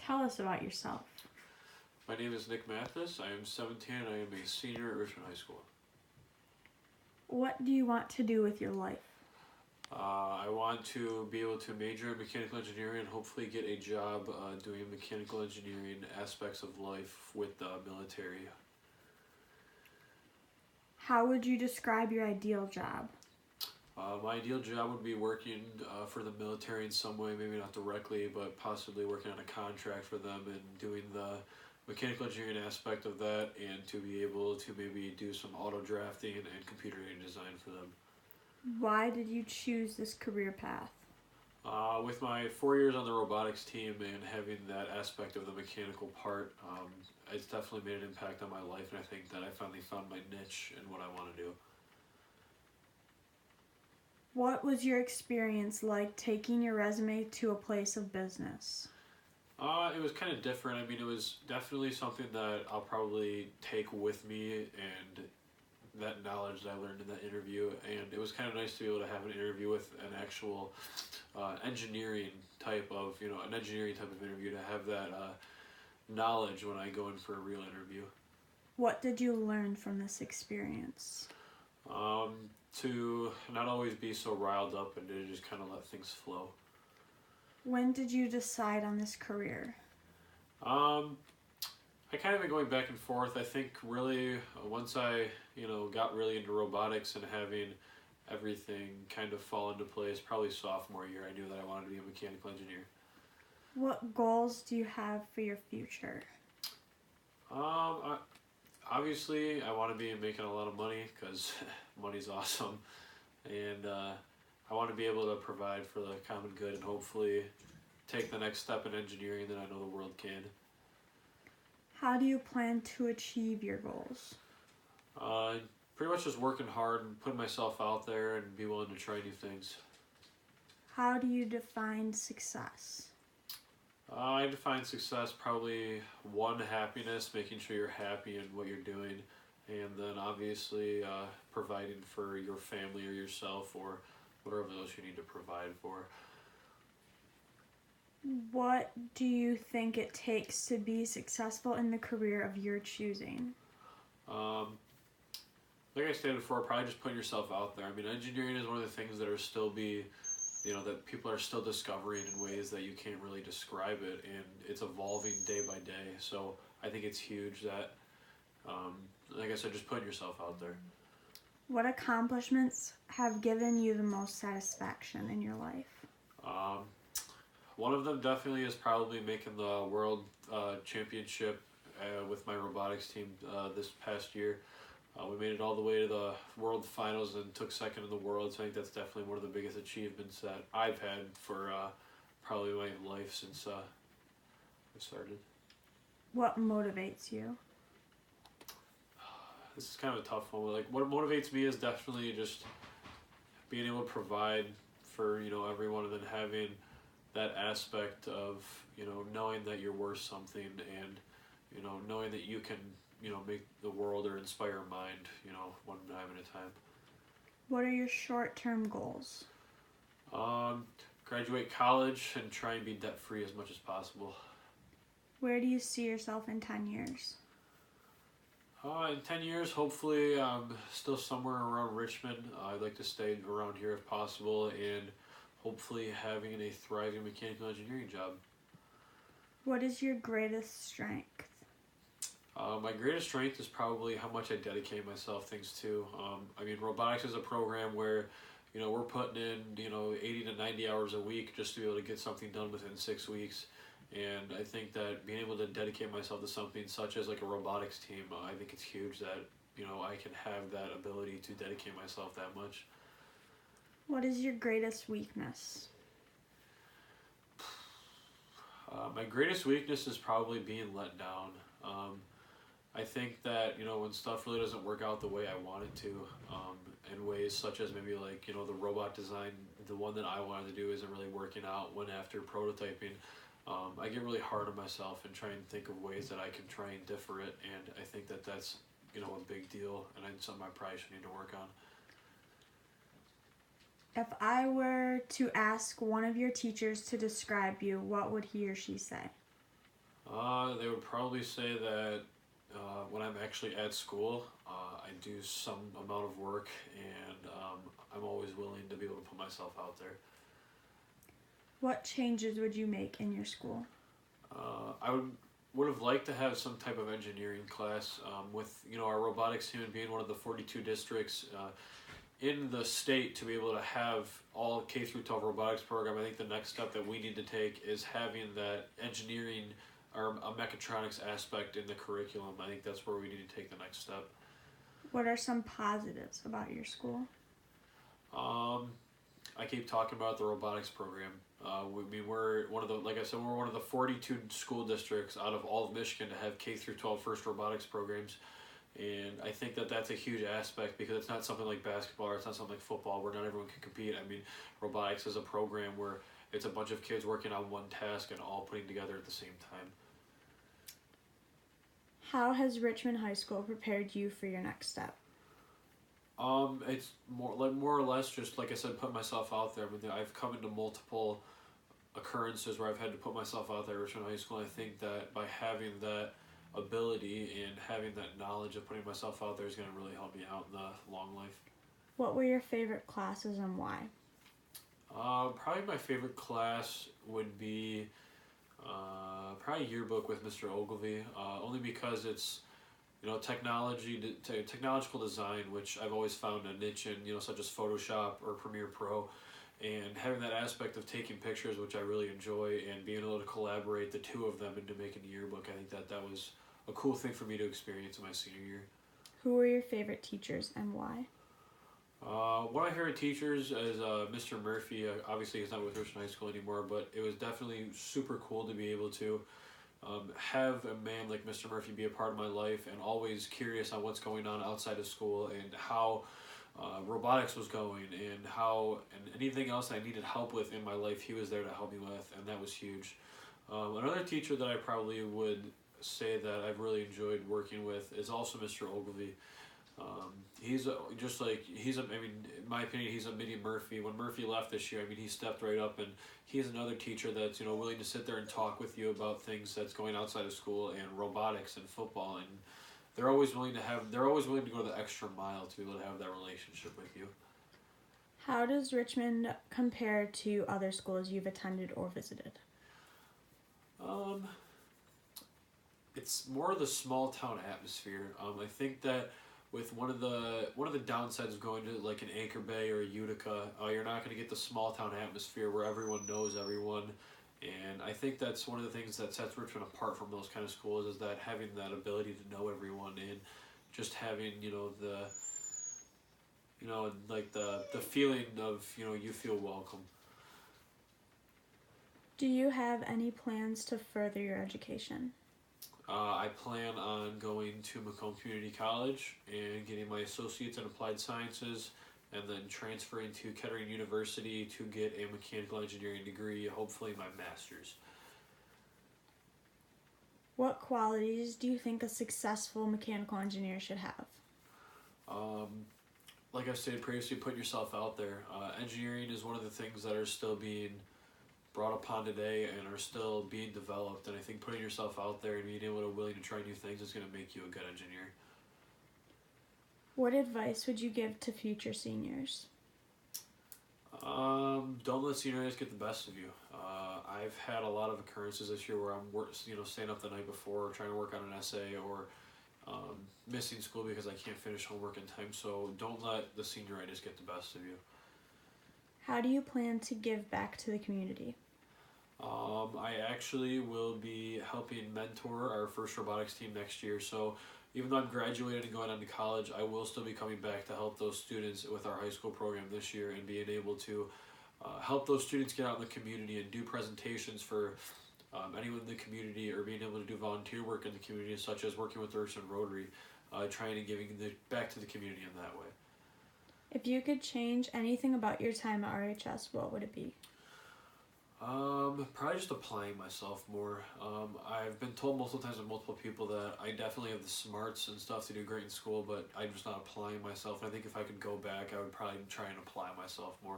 Tell us about yourself. My name is Nick Mathis. I am 17 and I am a senior at Richmond High School. What do you want to do with your life? I want to be able to major in mechanical engineering and hopefully get a job doing mechanical engineering aspects of life with the military. How would you describe your ideal job? My ideal job would be working for the military in some way, maybe not directly, but possibly working on a contract for them and doing the mechanical engineering aspect of that, and to be able to maybe do some auto drafting and computer aided design for them. Why did you choose this career path? With my 4 years on the robotics team and having that aspect of the mechanical part, it's definitely made an impact on my life, and I think that I finally found my niche in what I want to do. What was your experience like taking your resume to a place of business? It was kind of different. I mean, it was definitely something that I'll probably take with me, and that knowledge that I learned in that interview. And it was kind of nice to be able to have an interview with an actual engineering type of, an engineering type of interview, to have that knowledge when I go in for a real interview. What did you learn from this experience? To not always be so riled up and to just kind of let things flow. When did you decide on this career? I kind of been going back and forth. I think really once I, got really into robotics and having everything kind of fall into place, probably sophomore year, I knew that I wanted to be a mechanical engineer. What goals do you have for your future? Obviously, I want to be making a lot of money because money's awesome, and I want to be able to provide for the common good and hopefully take the next step in engineering that I know the world can. How do you plan to achieve your goals? Pretty much just working hard and putting myself out there and be willing to try new things. How do you define success? I define success probably one, happiness, making sure you're happy in what you're doing, and then obviously providing for your family or yourself or whatever else you need to provide for. What do you think it takes to be successful in the career of your choosing? Like I stated before, probably just putting yourself out there. I mean, engineering is one of the things that are still that people are still discovering in ways that you can't really describe it, and it's evolving day by day. So I think it's huge that, like I said, just putting yourself out there. What accomplishments have given you the most satisfaction in your life? One of them definitely is probably making the world championship with my robotics team this past year. We made it all the way to the world finals and took second in the world, so I think that's definitely one of the biggest achievements that I've had for probably my life since I started. What motivates you? This is kind of a tough one. Like, what motivates me is definitely just being able to provide for everyone, and then having that aspect of knowing that you're worth something, and knowing that you can make the world or inspire a mind one time at a time. What are your short-term goals? Graduate college and try and be debt free as much as possible. Where do you see yourself in 10 years? In 10 years, hopefully still somewhere around Richmond. I'd like to stay around here if possible, and hopefully having a thriving mechanical engineering job. What is your greatest strength? My greatest strength is probably how much I dedicate myself things to. I mean, robotics is a program where, we're putting in, 80 to 90 hours a week just to be able to get something done within 6 weeks. And I think that being able to dedicate myself to something such as like a robotics team, I think it's huge that, I can have that ability to dedicate myself that much. What is your greatest weakness? My greatest weakness is probably being let down. I think that, when stuff really doesn't work out the way I want it to, in ways such as maybe like, the robot design, the one that I wanted to do isn't really working out when after prototyping, I get really hard on myself and try and think of ways that I can try and differ it, and I think that that's, a big deal, and it's something I probably should need to work on. If I were to ask one of your teachers to describe you, what would he or she say? They would probably say that when I'm actually at school, I do some amount of work, and I'm always willing to be able to put myself out there. What changes would you make in your school? I would have liked to have some type of engineering class with our robotics team being one of the 42 districts in the state to be able to have all K through 12 robotics program. I think the next step that we need to take is having that engineering or a mechatronics aspect in the curriculum. I think that's where we need to take the next step. What are some positives about your school? Um, I keep talking about the robotics program. We're one of the, like I said, we're one of the 42 school districts out of all of Michigan to have K through 12 first robotics programs. And I think that that's a huge aspect because it's not something like basketball or it's not something like football where not everyone can compete. I mean, robotics is a program where it's a bunch of kids working on one task and all putting together at the same time. How has Richmond High School prepared you for your next step? It's more or less just like I said, put myself out there. I mean, I've come into multiple occurrences where I've had to put myself out there at Richmond High School. And I think that by having that ability and having that knowledge of putting myself out there is going to really help me out in the long life. What were your favorite classes and why? Probably my favorite class would be probably yearbook with Mr. Ogilvy, only because it's technological design, which I've always found a niche in, such as Photoshop or Premiere Pro, and having that aspect of taking pictures, which I really enjoy, and being able to collaborate the two of them into making a yearbook. I think that was a cool thing for me to experience in my senior year. Who were your favorite teachers and why? One of my favorite teachers is Mr. Murphy. Obviously, he's not with Richmond High School anymore, but it was definitely super cool to be able to have a man like Mr. Murphy be a part of my life and always curious on what's going on outside of school and how robotics was going and anything else I needed help with in my life, he was there to help me with, and that was huge. Another teacher that I probably would say that I've really enjoyed working with is also Mr. Ogilvy. I mean, in my opinion, he's a mini Murphy. When Murphy left this year, I mean, he stepped right up, and he's another teacher that's wililling to sit there and talk with you about things that's going outside of school and robotics and football, and they're always willing to go the extra mile to be able to have that relationship with you. How does Richmond compare to other schools you've attended or visited? Um, it's more the small town atmosphere. I think that with one of the downsides of going to like an Anchor Bay or a Utica, you're not going to get the small town atmosphere where everyone knows everyone, and I think that's one of the things that sets Richmond apart from those kind of schools is that having that ability to know everyone and just having the feeling of you feel welcome. Do you have any plans to further your education? I plan on going to Macomb Community College and getting my associates in applied sciences and then transferring to Kettering University to get a mechanical engineering degree, hopefully my master's. What qualities do you think a successful mechanical engineer should have? Like I said previously, putting yourself out there. Engineering is one of the things that are still being brought upon today and are still being developed, and I think putting yourself out there and being willing to try new things is going to make you a good engineer. What advice would you give to future seniors? Don't let seniors get the best of you. I've had a lot of occurrences this year where I'm staying up the night before trying to work on an essay or missing school because I can't finish homework in time. So don't let the senioritis get the best of you. How do you plan to give back to the community? I actually will be helping mentor our first robotics team next year. So even though I'm graduated and going on to college, I will still be coming back to help those students with our high school program this year and being able to help those students get out in the community and do presentations for anyone in the community or being able to do volunteer work in the community, such as working with the Richmond Rotary, trying and giving back to the community in that way. If you could change anything about your time at RHS, what would it be? Probably just applying myself more. I've been told multiple times by multiple people that I definitely have the smarts and stuff to do great in school, but I'm just not applying myself. And I think if I could go back, I would probably try and apply myself more.